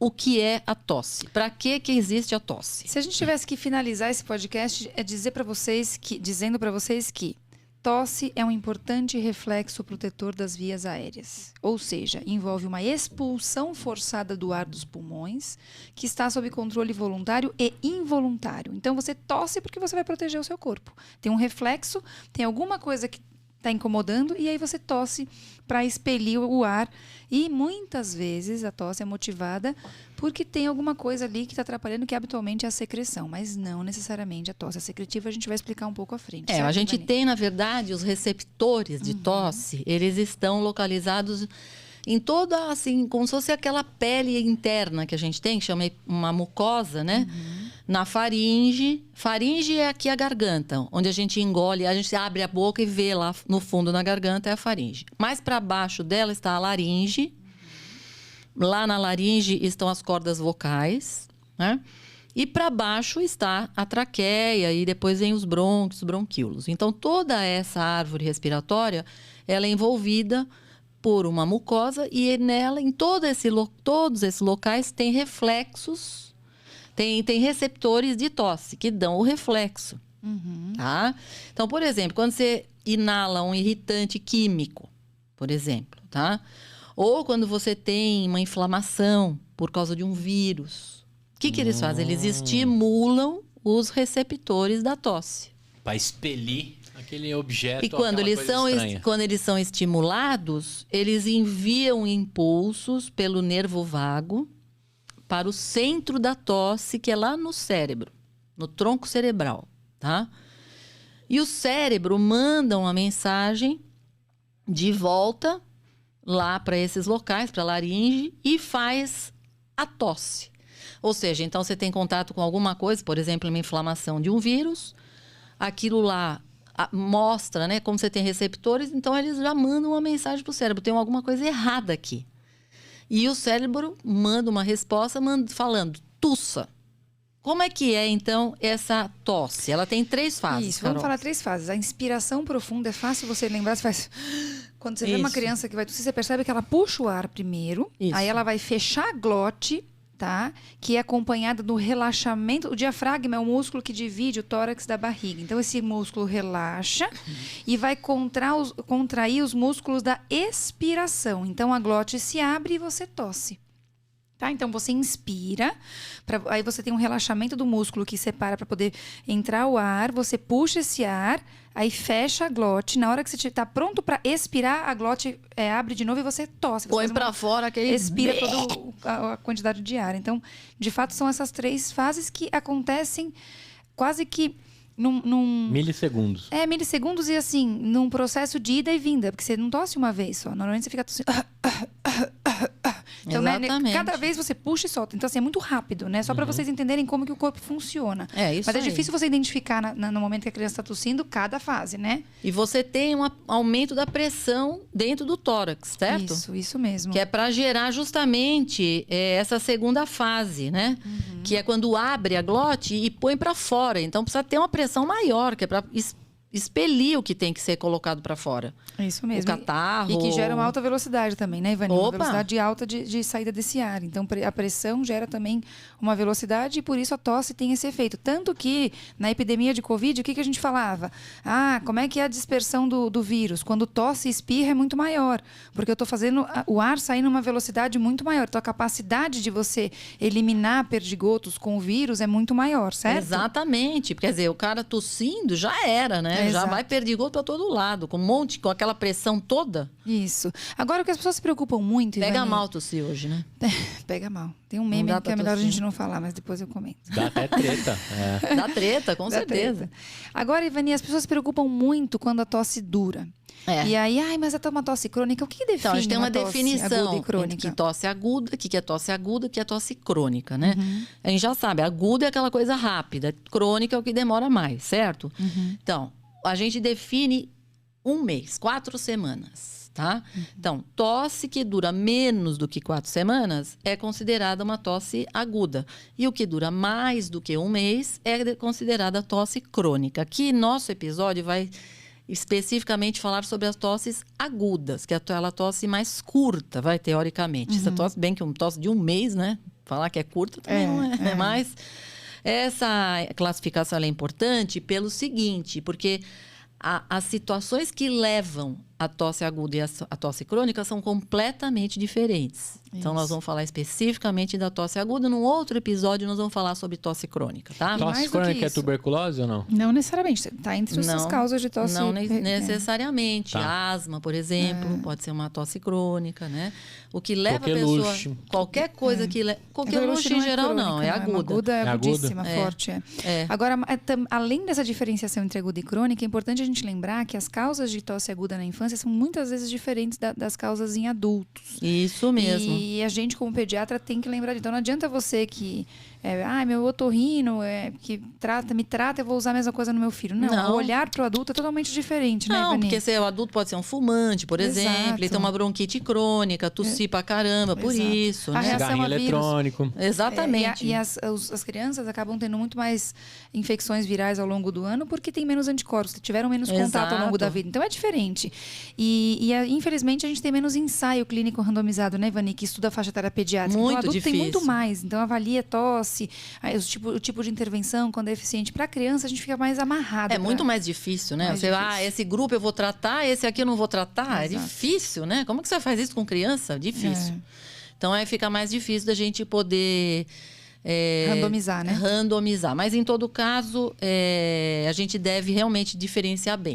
o que é a tosse. Para que existe a tosse? Se a gente tivesse que finalizar esse podcast, é dizendo para vocês que tosse é um importante reflexo protetor das vias aéreas. Ou seja, envolve uma expulsão forçada do ar dos pulmões, que está sob controle voluntário e involuntário. Então, você tosse porque você vai proteger o seu corpo. Tem um reflexo, tem alguma coisa que está incomodando e aí você tosse para expelir o ar. E muitas vezes a tosse é motivada porque tem alguma coisa ali que está atrapalhando, que habitualmente é a secreção, mas não necessariamente a tosse. A secretiva a gente vai explicar um pouco à frente. A gente tem, na verdade, os receptores de tosse, eles estão localizados em toda, assim, como se fosse aquela pele interna que a gente tem, que chama uma mucosa, né? Na faringe. Faringe é aqui a garganta, onde a gente engole, a gente abre a boca e vê lá no fundo da garganta é a faringe. Mais para baixo dela está a laringe. Lá na laringe estão as cordas vocais, né? E para baixo está a traqueia e depois vem os brônquios, os bronquíolos. Então, toda essa árvore respiratória, ela é envolvida por uma mucosa e nela, em todos esses locais, tem reflexos, tem receptores de tosse que dão o reflexo. Tá? Então, por exemplo, quando você inala um irritante químico, por exemplo, tá? Ou quando você tem uma inflamação por causa de um vírus, o que eles fazem? Eles estimulam os receptores da tosse. Para expelir aquele objeto. E quando eles são estimulados, eles enviam impulsos pelo nervo vago para o centro da tosse, que é lá no cérebro, no tronco cerebral, tá? E o cérebro manda uma mensagem de volta lá para esses locais, para a laringe, e faz a tosse. Ou seja, então você tem contato com alguma coisa, por exemplo, uma inflamação de um vírus, aquilo lá mostra, né, como você tem receptores, então eles já mandam uma mensagem para o cérebro, tem alguma coisa errada aqui. E o cérebro manda uma resposta falando, tussa. Como é que é, então, essa tosse? Ela tem 3 fases, Isso, Carol. vamos falar 3 fases. A inspiração profunda é fácil você lembrar, você faz... Quando você vê uma criança que vai tossir, você percebe que ela puxa o ar primeiro, aí ela vai fechar a glote, tá? Que é acompanhada do relaxamento. O diafragma é o músculo que divide o tórax da barriga. Então, esse músculo relaxa e vai contrair os músculos da expiração. Então, a glote se abre e você tosse. Tá? Então, você inspira, aí você tem um relaxamento do músculo que separa para poder entrar o ar, você puxa esse ar, aí fecha a glote. Na hora que você está pronto para expirar, a glote abre de novo e você tosse. Põe para fora aquele... Expira toda a quantidade de ar. Então, de fato, são essas 3 fases que acontecem quase que num... Milissegundos. Milissegundos e assim, num processo de ida e vinda, porque você não tosse uma vez só. Normalmente você fica tossindo... Então, né, cada vez você puxa e solta. Então, assim, é muito rápido, né? Só para vocês entenderem como que o corpo funciona. Isso. Mas é difícil você identificar no momento que a criança está tossindo cada fase, né? E você tem um aumento da pressão dentro do tórax, certo? Isso mesmo. Que é para gerar justamente essa segunda fase, né? Que é quando abre a glote e põe para fora. Então, precisa ter uma pressão maior, que é para expelir o que tem que ser colocado para fora. Isso mesmo. O catarro. E que gera uma alta velocidade também, né, Ivani? Uma velocidade alta de saída desse ar. Então, a pressão gera também uma velocidade e por isso a tosse tem esse efeito. Tanto que, na epidemia de Covid, o que a gente falava? Como é que é a dispersão do vírus? Quando tosse e espirra é muito maior. Porque eu estou fazendo o ar sair numa velocidade muito maior. Então, a capacidade de você eliminar perdigotos com o vírus é muito maior, certo? Exatamente. Quer dizer, o cara tossindo já era, né? Já vai perdigoto para todo lado, com aquela pressão toda. Isso. Agora, o que as pessoas se preocupam muito... Pega Ivani, mal tossir hoje, né? Pega mal. Tem um meme que é melhor a gente não falar, mas depois eu comento. Dá até treta. Dá treta, com certeza. Treta. Agora, Ivani, as pessoas se preocupam muito quando a tosse dura. E aí, mas é uma tosse crônica. O que define então, a gente tem uma definição aguda e crônica? que tosse aguda, que é tosse aguda, que é tosse crônica, né? A gente já sabe, aguda é aquela coisa rápida, crônica é o que demora mais, certo? Então, a gente define 1 mês, 4 semanas, tá? Então, tosse que dura menos do que 4 semanas é considerada uma tosse aguda. E o que dura mais do que 1 mês é considerada tosse crônica. Aqui, nosso episódio vai especificamente falar sobre as tosses agudas, que é aquela tosse mais curta, teoricamente. Essa tosse, bem que uma tosse de 1 mês, né? Falar que é curta também não é. Mas essa classificação ela é importante pelo seguinte, porque as situações que levam a tosse aguda e a tosse crônica são completamente diferentes. Então, nós vamos falar especificamente da tosse aguda. Num outro episódio, nós vamos falar sobre tosse crônica, tá? Tosse crônica é tuberculose ou não? Não necessariamente. Está entre essas causas de tosse. Não necessariamente. Asma, por exemplo, pode ser uma tosse crônica, né? O que leva a pessoa... Qualquer coisa que... Coqueluche, em geral, não. É aguda. Aguda é agudíssima, forte. Agora, além dessa diferenciação entre aguda e crônica, é importante a gente lembrar que as causas de tosse aguda na infância são muitas vezes diferentes das causas em adultos. Isso mesmo. E a gente, como pediatra, tem que lembrar disso. Então, não adianta você que... meu otorrino que me trata, eu vou usar a mesma coisa no meu filho. Não. O olhar para o adulto é totalmente diferente, né, Ivani? Porque o adulto pode ser um fumante, por exemplo, ele tem uma bronquite crônica, tossir pra caramba, por isso, né? Cigarrinho eletrônico. Exatamente. E as crianças acabam tendo muito mais infecções virais ao longo do ano porque tem menos anticorpos, tiveram menos contato ao longo da vida. Então, é diferente. Infelizmente, a gente tem menos ensaio clínico randomizado, né, Ivani? Que estuda a faixa etária pediátrica. Muito então, o adulto difícil. tem muito mais. Então, avalia tosse, o tipo de intervenção, quando é eficiente. Para a criança, a gente fica mais amarrado. Muito mais difícil, né? Esse grupo eu vou tratar, esse aqui eu não vou tratar. Exato. É difícil, né? Como que você faz isso com criança? Difícil. Então, fica mais difícil da gente poder... randomizar, né? Randomizar. Mas, em todo caso, a gente deve realmente diferenciar bem.